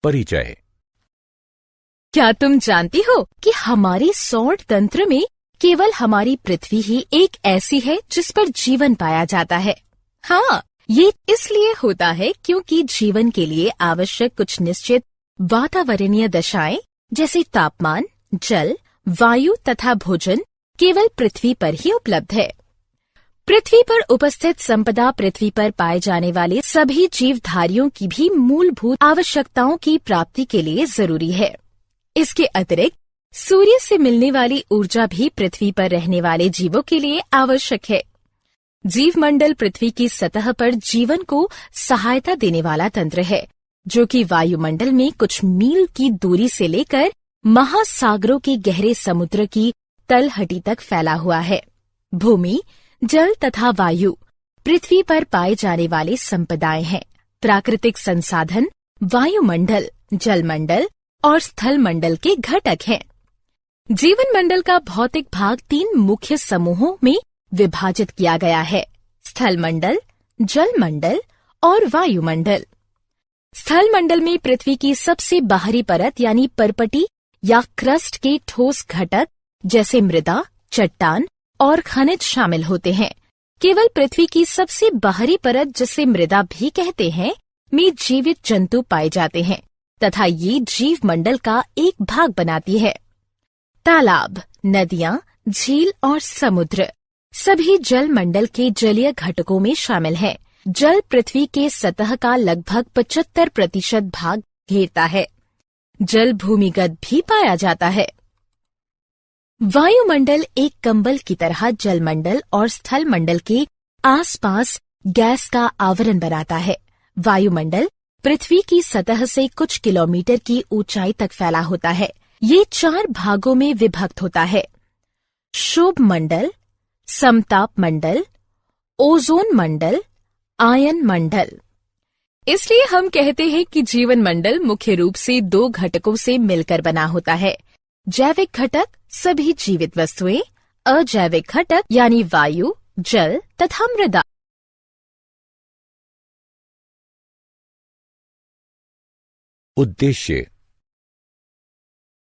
परिचय। क्या तुम जानती हो कि हमारे सौर तंत्र में केवल हमारी पृथ्वी ही एक ऐसी है जिस पर जीवन पाया जाता है? हाँ, ये इसलिए होता है क्योंकि जीवन के लिए आवश्यक कुछ निश्चित वातावरणीय दशाएं जैसे तापमान, जल, वायु तथा भोजन केवल पृथ्वी पर ही उपलब्ध है। पृथ्वी पर उपस्थित संपदा पृथ्वी पर पाए जाने वाले सभी जीवधारियों की भी मूलभूत आवश्यकताओं की प्राप्ति के लिए जरूरी है। इसके अतिरिक्त सूर्य से मिलने वाली ऊर्जा भी पृथ्वी पर रहने वाले जीवों के लिए आवश्यक है। जीवमंडल पृथ्वी की सतह पर जीवन को सहायता देने वाला तंत्र है, जो कि वायुमंडल में कुछ मील की दूरी से लेकर महासागरों के गहरे समुद्र की तलहटी तक फैला हुआ है। भूमि, जल तथा वायु पृथ्वी पर पाए जाने वाले संपदाएं हैं। प्राकृतिक संसाधन वायुमंडल, जलमंडल और स्थल मंडल के घटक हैं। जीवन मंडल का भौतिक भाग 3 मुख्य समूहों में विभाजित किया गया है: स्थल मंडल, जल मंडल और वायुमंडल। स्थल मंडल में पृथ्वी की सबसे बाहरी परत यानी परपटी या क्रस्ट के ठोस घटक जैसे मृदा, चट्टान और खनिज शामिल होते हैं। केवल पृथ्वी की सबसे बाहरी परत, जिसे मृदा भी कहते हैं, में जीवित जंतु पाए जाते हैं तथा ये जीव मंडल का एक भाग बनाती है। तालाब, नदियां, झील और समुद्र सभी जल मंडल के जलीय घटकों में शामिल हैं। जल पृथ्वी के सतह का लगभग 75% भाग घेरता है। जल भूमिगत भी पाया जाता है। वायुमंडल एक कंबल की तरह जलमंडल और स्थल मंडल के आसपास गैस का आवरण बनाता है। वायुमंडल पृथ्वी की सतह से कुछ किलोमीटर की ऊंचाई तक फैला होता है। ये 4 भागों में विभक्त होता है: शोभ मंडल, समताप मंडल, ओजोन मंडल, आयन मंडल। इसलिए हम कहते हैं कि जीवन मंडल मुख्य रूप से 2 घटकों से मिलकर बना होता है: जैविक घटक सभी जीवित वस्तुएं, अजैविक घटक यानी वायु, जल तथा मृदा। उद्देश्य।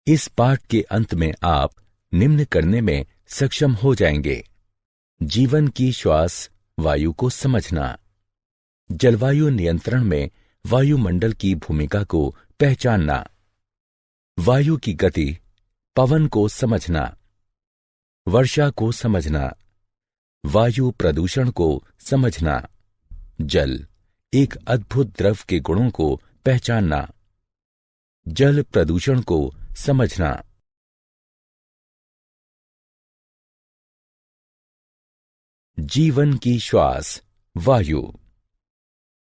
इस पाठ के अंत में आप निम्न करने में सक्षम हो जाएंगे: जीवन की श्वास वायु को समझना, जलवायु नियंत्रण में वायुमंडल की भूमिका को पहचानना, वायु की गति, पवन को समझना, वर्षा को समझना, वायु प्रदूषण को समझना, जल एक अद्भुत द्रव के गुणों को पहचानना, जल प्रदूषण को समझना। जीवन की श्वास वायु।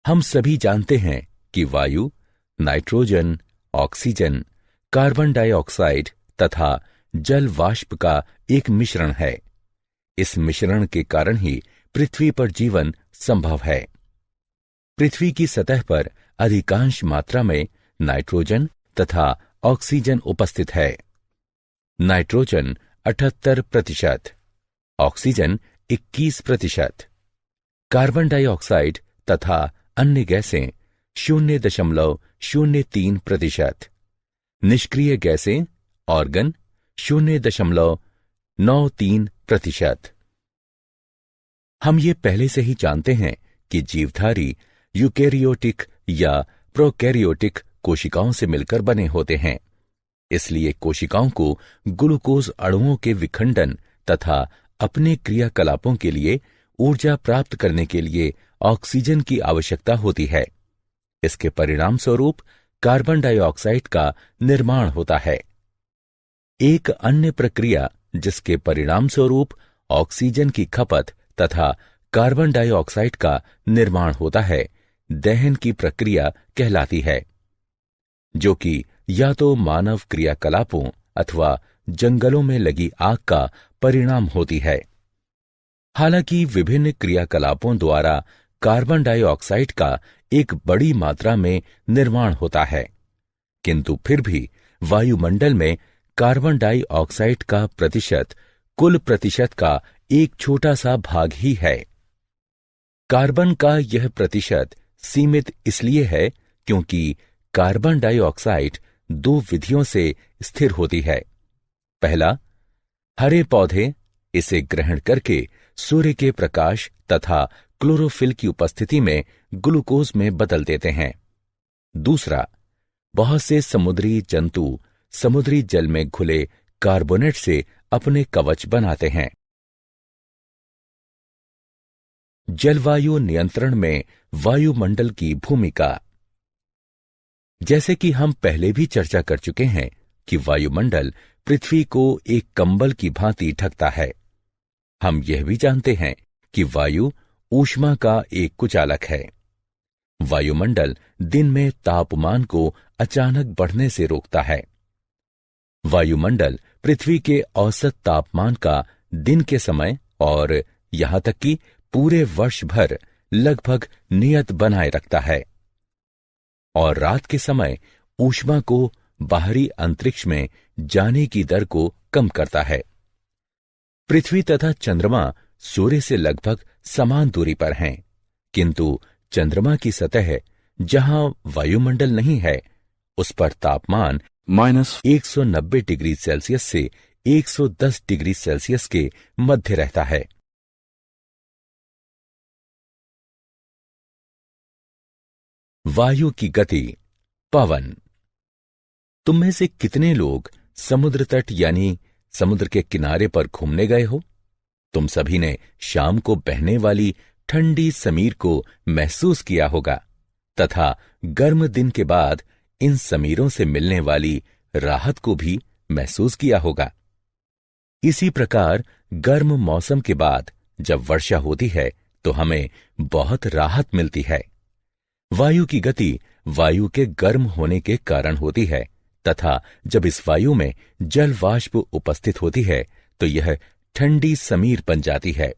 हम सभी जानते हैं कि वायु नाइट्रोजन, ऑक्सीजन, कार्बन डाइऑक्साइड तथा जल वाष्प का एक मिश्रण है। इस मिश्रण के कारण ही पृथ्वी पर जीवन संभव है। पृथ्वी की सतह पर अधिकांश मात्रा में नाइट्रोजन तथा ऑक्सीजन उपस्थित है। नाइट्रोजन 78%, ऑक्सीजन 21%, कार्बन डाइऑक्साइड तथा अन्य गैसें 0.03%, निष्क्रिय गैसें ऑर्गन 0.93%। हम ये पहले से ही जानते हैं कि जीवधारी यूकेरियोटिक या प्रोकैरियोटिक कोशिकाओं से मिलकर बने होते हैं। इसलिए कोशिकाओं को ग्लूकोज अणुओं के विखंडन तथा अपने क्रियाकलापों के लिए ऊर्जा प्राप्त करने के लिए ऑक्सीजन की आवश्यकता होती है। इसके परिणाम स्वरूप कार्बन डाइऑक्साइड का निर्माण होता है। एक अन्य प्रक्रिया जिसके परिणाम स्वरूप ऑक्सीजन की खपत तथा कार्बन डाइऑक्साइड का निर्माण होता है, दहन की प्रक्रिया कहलाती है, जो कि या तो मानव क्रियाकलापों अथवा जंगलों में लगी आग का परिणाम होती है। हालांकि विभिन्न क्रियाकलापों द्वारा कार्बन डाइऑक्साइड का एक बड़ी मात्रा में निर्माण होता है, किंतु फिर भी वायुमंडल में कार्बन डाइऑक्साइड का प्रतिशत कुल प्रतिशत का एक छोटा सा भाग ही है। कार्बन का यह प्रतिशत सीमित इसलिए है क्योंकि कार्बन डाइऑक्साइड दो विधियों से स्थिर होती है। पहला, हरे पौधे इसे ग्रहण करके सूर्य के प्रकाश तथा क्लोरोफिल की उपस्थिति में ग्लूकोज में बदल देते हैं। दूसरा, बहुत से समुद्री जंतु समुद्री जल में घुले कार्बोनेट से अपने कवच बनाते हैं। जलवायु नियंत्रण में वायुमंडल की भूमिका। जैसे कि हम पहले भी चर्चा कर चुके हैं कि वायुमंडल पृथ्वी को एक कंबल की भांति ढकता है। हम यह भी जानते हैं कि वायु ऊष्मा का एक कुचालक है। वायुमंडल दिन में तापमान को अचानक बढ़ने से रोकता है। वायुमंडल पृथ्वी के औसत तापमान का दिन के समय और यहां तक कि पूरे वर्ष भर लगभग नियत बनाए रखता है और रात के समय ऊष्मा को बाहरी अंतरिक्ष में जाने की दर को कम करता है। पृथ्वी तथा चंद्रमा सूर्य से लगभग समान दूरी पर हैं, किंतु चंद्रमा की सतह जहां वायुमंडल नहीं है, उस पर तापमान -190 डिग्री सेल्सियस से 110 डिग्री सेल्सियस के मध्य रहता है। वायु की गति। पवन। तुम में से कितने लोग समुद्र तट यानी समुद्र के किनारे पर घूमने गए हो? तुम सभी ने शाम को बहने वाली ठंडी समीर को महसूस किया होगा तथा गर्म दिन के बाद इन समीरों से मिलने वाली राहत को भी महसूस किया होगा। इसी प्रकार गर्म मौसम के बाद जब वर्षा होती है तो हमें बहुत राहत मिलती है। वायु की गति वायु के गर्म होने के कारण होती है तथा जब इस वायु में जल वाष्प उपस्थित होती है तो यह ठंडी समीर बन जाती है।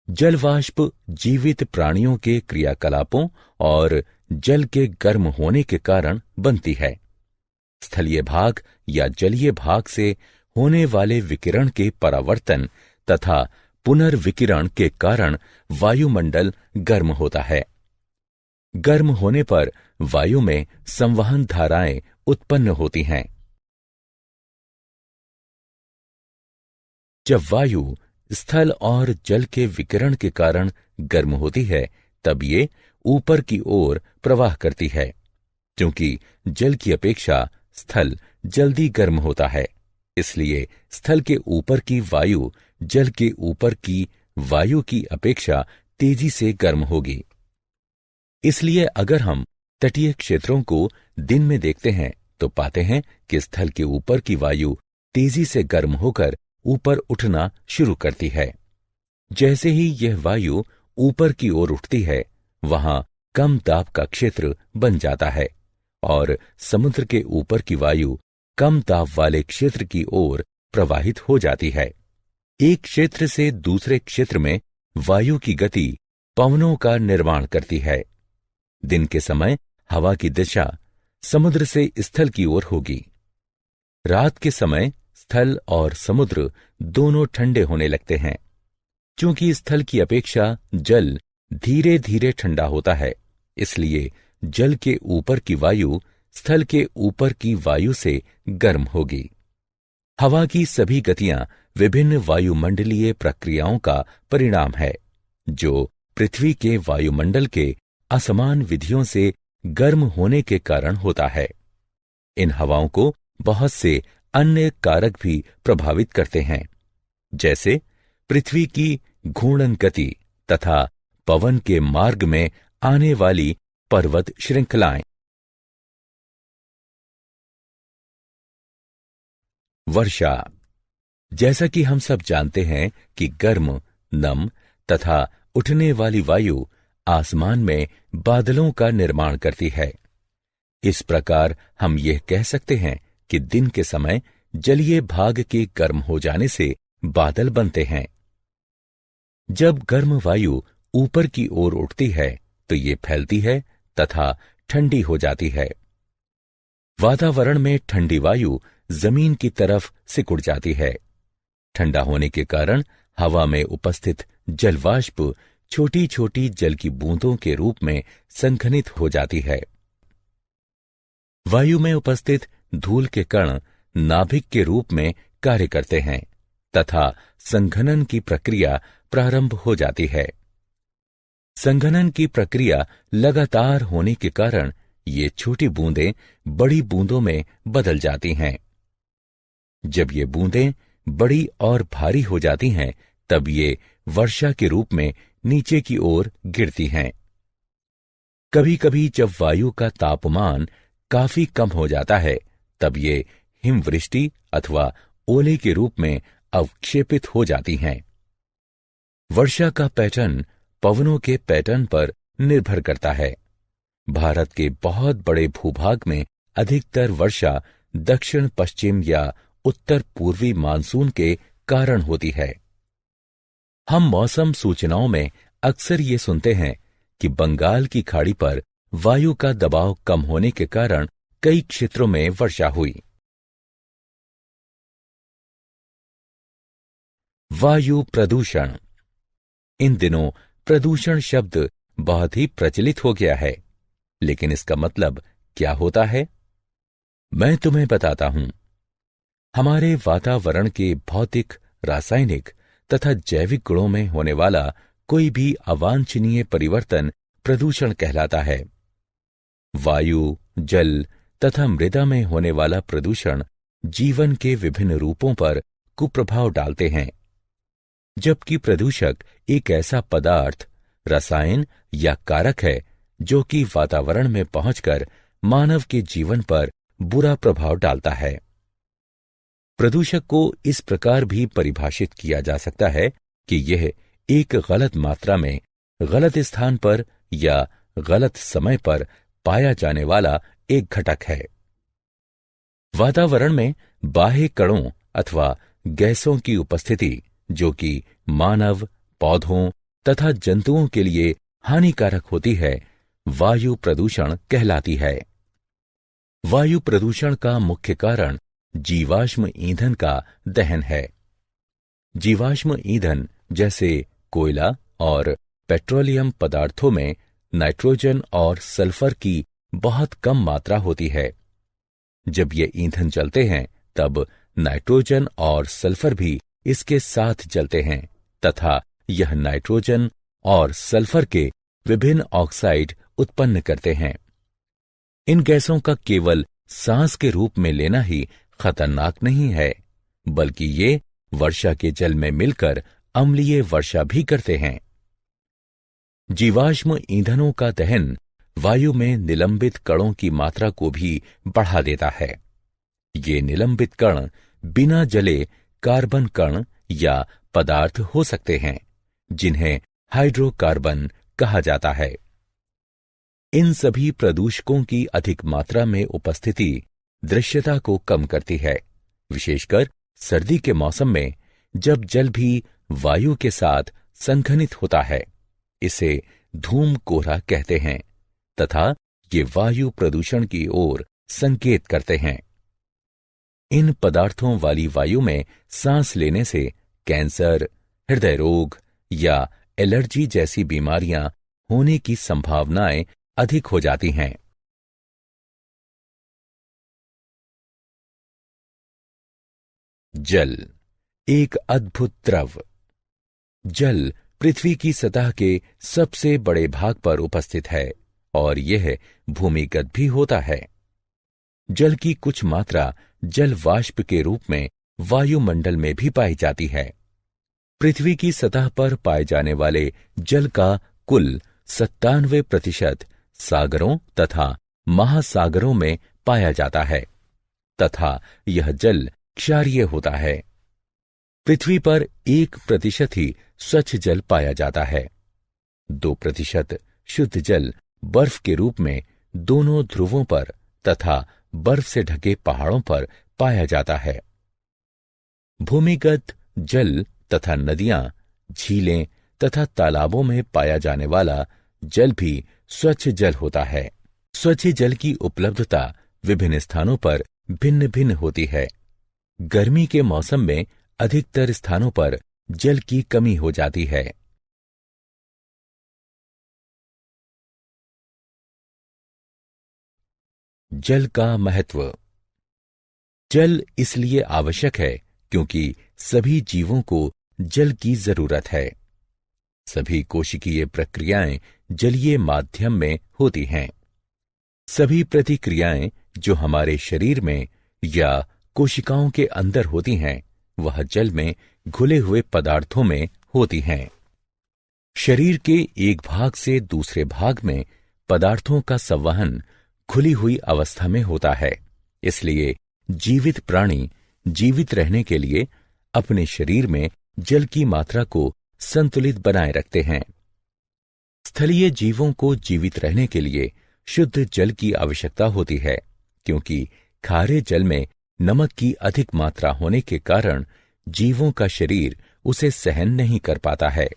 जल वाष्प जीवित प्राणियों के क्रियाकलापों और जल के गर्म होने के कारण बनती है। स्थलीय भाग या जलीय भाग से होने वाले विकिरण के परावर्तन तथा पुनर्विकिरण के कारण वायुमंडल गर्म होता है। गर्म होने पर वायु में संवहन धाराएं उत्पन्न होती हैं। जब वायु स्थल और जल के विकिरण के कारण गर्म होती है तब ये ऊपर की ओर प्रवाह करती है। क्योंकि जल की अपेक्षा स्थल जल्दी गर्म होता है, इसलिए स्थल के ऊपर की वायु जल के ऊपर की वायु की अपेक्षा तेजी से गर्म होगी। इसलिए अगर हम तटीय क्षेत्रों को दिन में देखते हैं तो पाते हैं कि स्थल के ऊपर की वायु तेजी से गर्म होकर ऊपर उठना शुरू करती है। जैसे ही यह वायु ऊपर की ओर उठती है, वहां कम दाब का क्षेत्र बन जाता है और समुद्र के ऊपर की वायु कम दाब वाले क्षेत्र की ओर प्रवाहित हो जाती है। एक क्षेत्र से दूसरे क्षेत्र में वायु की गति पवनों का निर्माण करती है। दिन के समय हवा की दिशा समुद्र से स्थल की ओर होगी। रात के समय स्थल और समुद्र दोनों ठंडे होने लगते हैं। क्योंकि स्थल की अपेक्षा जल धीरे धीरे ठंडा होता है, इसलिए जल के ऊपर की वायु स्थल के ऊपर की वायु से गर्म होगी। हवा की सभी गतियां विभिन्न वायुमंडलीय प्रक्रियाओं का परिणाम है, जो पृथ्वी के वायुमंडल के असमान विधियों से गर्म होने के कारण होता है। इन हवाओं को बहुत से अन्य कारक भी प्रभावित करते हैं, जैसे पृथ्वी की घूर्णन गति तथा पवन के मार्ग में आने वाली पर्वत श्रृंखलाएं। वर्षा। जैसा कि हम सब जानते हैं कि गर्म, नम तथा उठने वाली वायु आसमान में बादलों का निर्माण करती है। इस प्रकार हम यह कह सकते हैं कि दिन के समय जलीय भाग के गर्म हो जाने से बादल बनते हैं। जब गर्म वायु ऊपर की ओर उठती है तो ये फैलती है तथा ठंडी हो जाती है। वातावरण में ठंडी वायु जमीन की तरफ सिकुड़ जाती है। ठंडा होने के कारण हवा में उपस्थित जलवाष्प छोटी छोटी जल की बूंदों के रूप में संघनित हो जाती है। वायु में उपस्थित धूल के कण नाभिक के रूप में कार्य करते हैं तथा संघनन की प्रक्रिया प्रारंभ हो जाती है। संघनन की प्रक्रिया लगातार होने के कारण ये छोटी बूंदें बड़ी बूंदों में बदल जाती हैं। जब ये बूंदें बड़ी और भारी हो जाती हैं, तब ये वर्षा के रूप में नीचे की ओर गिरती हैं। कभी कभी जब वायु का तापमान काफी कम हो जाता है, तब ये हिमवृष्टि अथवा ओले के रूप में अवक्षेपित हो जाती हैं। वर्षा का पैटर्न पवनों के पैटर्न पर निर्भर करता है। भारत के बहुत बड़े भूभाग में अधिकतर वर्षा दक्षिण पश्चिम या उत्तर पूर्वी मानसून के कारण होती है। हम मौसम सूचनाओं में अक्सर ये सुनते हैं कि बंगाल की खाड़ी पर वायु का दबाव कम होने के कारण कई क्षेत्रों में वर्षा हुई। वायु प्रदूषण। इन दिनों प्रदूषण शब्द बहुत ही प्रचलित हो गया है, लेकिन इसका मतलब क्या होता है, मैं तुम्हें बताता हूं। हमारे वातावरण के भौतिक, रासायनिक तथा जैविक गुणों में होने वाला कोई भी अवांछनीय परिवर्तन प्रदूषण कहलाता है। वायु, जल तथा मृदा में होने वाला प्रदूषण जीवन के विभिन्न रूपों पर कुप्रभाव डालते हैं। जबकि प्रदूषक एक ऐसा पदार्थ, रसायन या कारक है जो कि वातावरण में पहुंचकर मानव के जीवन पर बुरा प्रभाव डालता है। प्रदूषक को इस प्रकार भी परिभाषित किया जा सकता है कि यह एक गलत मात्रा में, गलत स्थान पर या गलत समय पर पाया जाने वाला एक घटक है। वातावरण में बाह्य कणों अथवा गैसों की उपस्थिति जो कि मानव, पौधों तथा जंतुओं के लिए हानिकारक होती है, वायु प्रदूषण कहलाती है। वायु प्रदूषण का मुख्य कारण जीवाश्म ईंधन का दहन है। जीवाश्म ईंधन जैसे कोयला और पेट्रोलियम पदार्थों में नाइट्रोजन और सल्फर की बहुत कम मात्रा होती है। जब ये ईंधन जलते हैं, तब नाइट्रोजन और सल्फर भी इसके साथ जलते हैं तथा यह नाइट्रोजन और सल्फर के विभिन्न ऑक्साइड उत्पन्न करते हैं। इन गैसों का केवल सांस के रूप में लेना ही खतरनाक नहीं है, बल्कि ये वर्षा के जल में मिलकर अम्लीय वर्षा भी करते हैं। जीवाश्म ईंधनों का दहन वायु में निलंबित कणों की मात्रा को भी बढ़ा देता है। ये निलंबित कण बिना जले कार्बन कण या पदार्थ हो सकते हैं, जिन्हें हाइड्रोकार्बन कहा जाता है। इन सभी प्रदूषकों की अधिक मात्रा में उपस्थिति दृश्यता को कम करती है, विशेषकर सर्दी के मौसम में, जब जल भी वायु के साथ संघनित होता है। इसे धूम कोहरा कहते हैं तथा ये वायु प्रदूषण की ओर संकेत करते हैं। इन पदार्थों वाली वायु में सांस लेने से कैंसर, हृदय रोग या एलर्जी जैसी बीमारियां होने की संभावनाएं अधिक हो जाती हैं। जल एक अद्भुत द्रव। जल पृथ्वी की सतह के सबसे बड़े भाग पर उपस्थित है और यह भूमिगत भी होता है। जल की कुछ मात्रा जल वाष्प के रूप में वायुमंडल में भी पाई जाती है। पृथ्वी की सतह पर पाए जाने वाले जल का कुल 97% सागरों तथा महासागरों में पाया जाता है तथा यह जल क्षारीय होता है। पृथ्वी पर 1% ही स्वच्छ जल पाया जाता है। 2% शुद्ध जल बर्फ के रूप में दोनों ध्रुवों पर तथा बर्फ से ढके पहाड़ों पर पाया जाता है। भूमिगत जल तथा नदियां, झीलें तथा तालाबों में पाया जाने वाला जल भी स्वच्छ जल होता है। स्वच्छ जल की उपलब्धता विभिन्न स्थानों पर भिन्न भिन्न होती है। गर्मी के मौसम में अधिकतर स्थानों पर जल की कमी हो जाती है। जल का महत्व। जल इसलिए आवश्यक है क्योंकि सभी जीवों को जल की जरूरत है। सभी कोशिकीय प्रक्रियाएं जलीय माध्यम में होती हैं। सभी प्रतिक्रियाएं जो हमारे शरीर में या कोशिकाओं के अंदर होती हैं, वह जल में घुले हुए पदार्थों में होती हैं। शरीर के एक भाग से दूसरे भाग में पदार्थों का संवहन खुली हुई अवस्था में होता है। इसलिए जीवित प्राणी जीवित रहने के लिए अपने शरीर में जल की मात्रा को संतुलित बनाए रखते हैं। स्थलीय जीवों को जीवित रहने के लिए शुद्ध जल की आवश्यकता होती है, क्योंकि खारे जल में नमक की अधिक मात्रा होने के कारण जीवों का शरीर उसे सहन नहीं कर पाता है।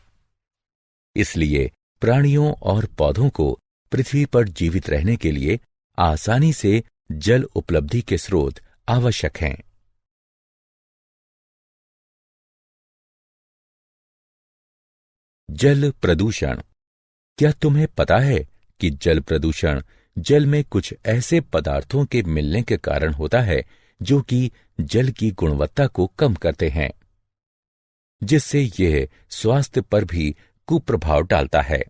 इसलिए प्राणियों और पौधों को पृथ्वी पर जीवित रहने के लिए आसानी से जल उपलब्धि के स्रोत आवश्यक हैं। जल प्रदूषण। क्या तुम्हें पता है कि जल प्रदूषण जल में कुछ ऐसे पदार्थों के मिलने के कारण होता है जो कि जल की गुणवत्ता को कम करते हैं, जिससे यह स्वास्थ्य पर भी कुप्रभाव डालता है।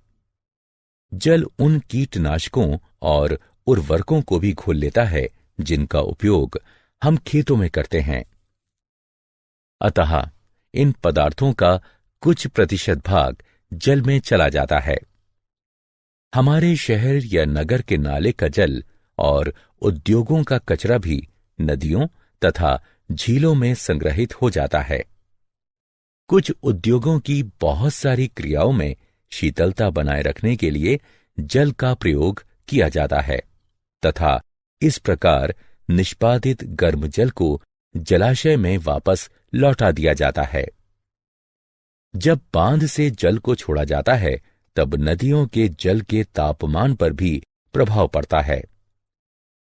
जल उन कीटनाशकों और उर्वरकों को भी घोल लेता है जिनका उपयोग हम खेतों में करते हैं। अतः इन पदार्थों का कुछ प्रतिशत भाग जल में चला जाता है। हमारे शहर या नगर के नाले का जल और उद्योगों का कचरा भी नदियों तथा झीलों में संग्रहित हो जाता है। कुछ उद्योगों की बहुत सारी क्रियाओं में शीतलता बनाए रखने के लिए जल का प्रयोग किया जाता है तथा इस प्रकार निष्पादित गर्म जल को जलाशय में वापस लौटा दिया जाता है। जब बांध से जल को छोड़ा जाता है, तब नदियों के जल के तापमान पर भी प्रभाव पड़ता है।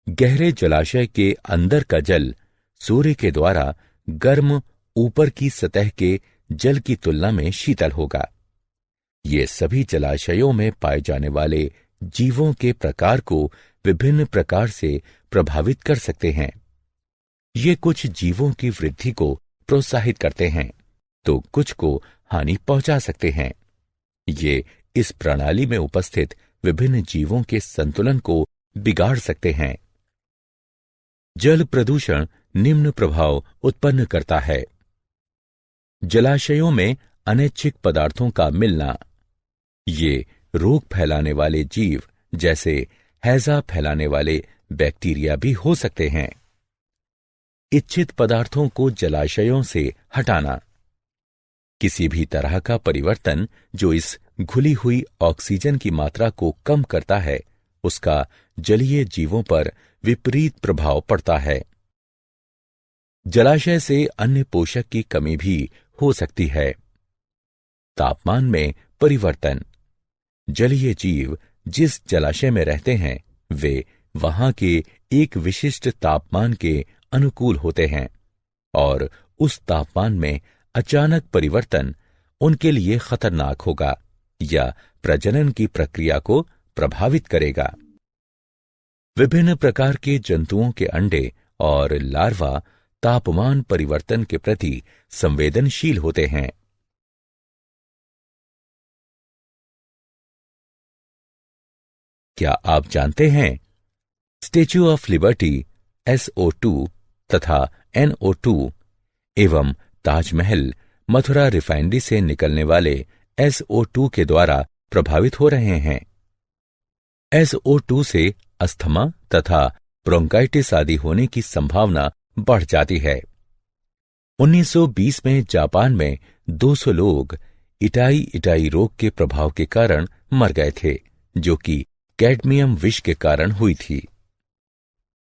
गहरे जलाशय के अंदर का जल सूर्य के द्वारा गर्म ऊपर की सतह के जल की तुलना में शीतल होगा। ये सभी जलाशयों में पाए जाने वाले जीवों के प्रकार को विभिन्न प्रकार से प्रभावित कर सकते हैं। ये कुछ जीवों की वृद्धि को प्रोत्साहित करते हैं, तो कुछ को हानि पहुंचा सकते हैं। ये इस प्रणाली में उपस्थित विभिन्न जीवों के संतुलन को बिगाड़ सकते हैं। जल प्रदूषण निम्न प्रभाव उत्पन्न करता है। जलाशयों में अनैच्छिक पदार्थों का मिलना। ये रोग फैलाने वाले जीव जैसे हैजा फैलाने वाले बैक्टीरिया भी हो सकते हैं। इच्छित पदार्थों को जलाशयों से हटाना। किसी भी तरह का परिवर्तन जो इस घुली हुई ऑक्सीजन की मात्रा को कम करता है, उसका जलीय जीवों पर विपरीत प्रभाव पड़ता है। जलाशय से अन्य पोषक की कमी भी हो सकती है। तापमान में परिवर्तन। जलीय जीव जिस जलाशय में रहते हैं, वे वहां के एक विशिष्ट तापमान के अनुकूल होते हैं और उस तापमान में अचानक परिवर्तन उनके लिए खतरनाक होगा या प्रजनन की प्रक्रिया को प्रभावित करेगा। विभिन्न प्रकार के जंतुओं के अंडे और लार्वा तापमान परिवर्तन के प्रति संवेदनशील होते हैं। क्या आप जानते हैं, स्टेच्यू ऑफ लिबर्टी SO2 तथा NO2 एवं ताजमहल मथुरा रिफाइनरी से निकलने वाले SO2 के द्वारा प्रभावित हो रहे हैं। SO2 से अस्थमा तथा ब्रोंकाइटिस आदि होने की संभावना बढ़ जाती है। 1920 में जापान में 200 लोग इटाई रोग के प्रभाव के कारण मर गए थे, जो कि कैडमियम विष के कारण हुई थी।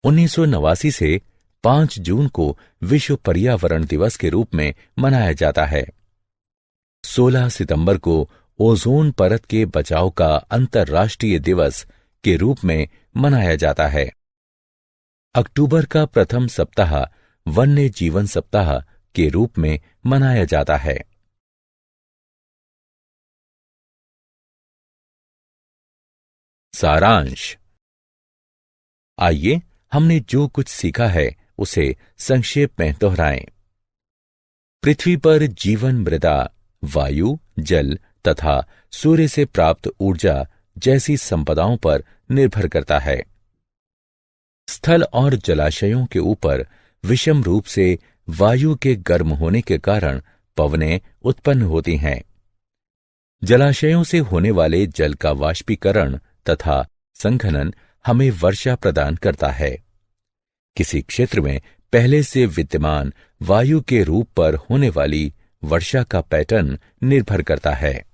1989 से 5 जून को विश्व पर्यावरण दिवस के रूप में मनाया जाता है। 16 सितंबर को ओजोन परत के बचाव का अंतर्राष्ट्रीय दिवस के रूप में मनाया जाता है। अक्टूबर का प्रथम सप्ताह वन्य जीवन सप्ताह के रूप में मनाया जाता है। सारांश। आइए हमने जो कुछ सीखा है उसे संक्षेप में दोहराएं। पृथ्वी पर जीवन मृदा, वायु, जल तथा सूर्य से प्राप्त ऊर्जा जैसी संपदाओं पर निर्भर करता है। स्थल और जलाशयों के ऊपर विषम रूप से वायु के गर्म होने के कारण पवनें उत्पन्न होती हैं। जलाशयों से होने वाले जल का वाष्पीकरण तथा संघनन हमें वर्षा प्रदान करता है। किसी क्षेत्र में पहले से विद्यमान वायु के रूप पर होने वाली वर्षा का पैटर्न निर्भर करता है।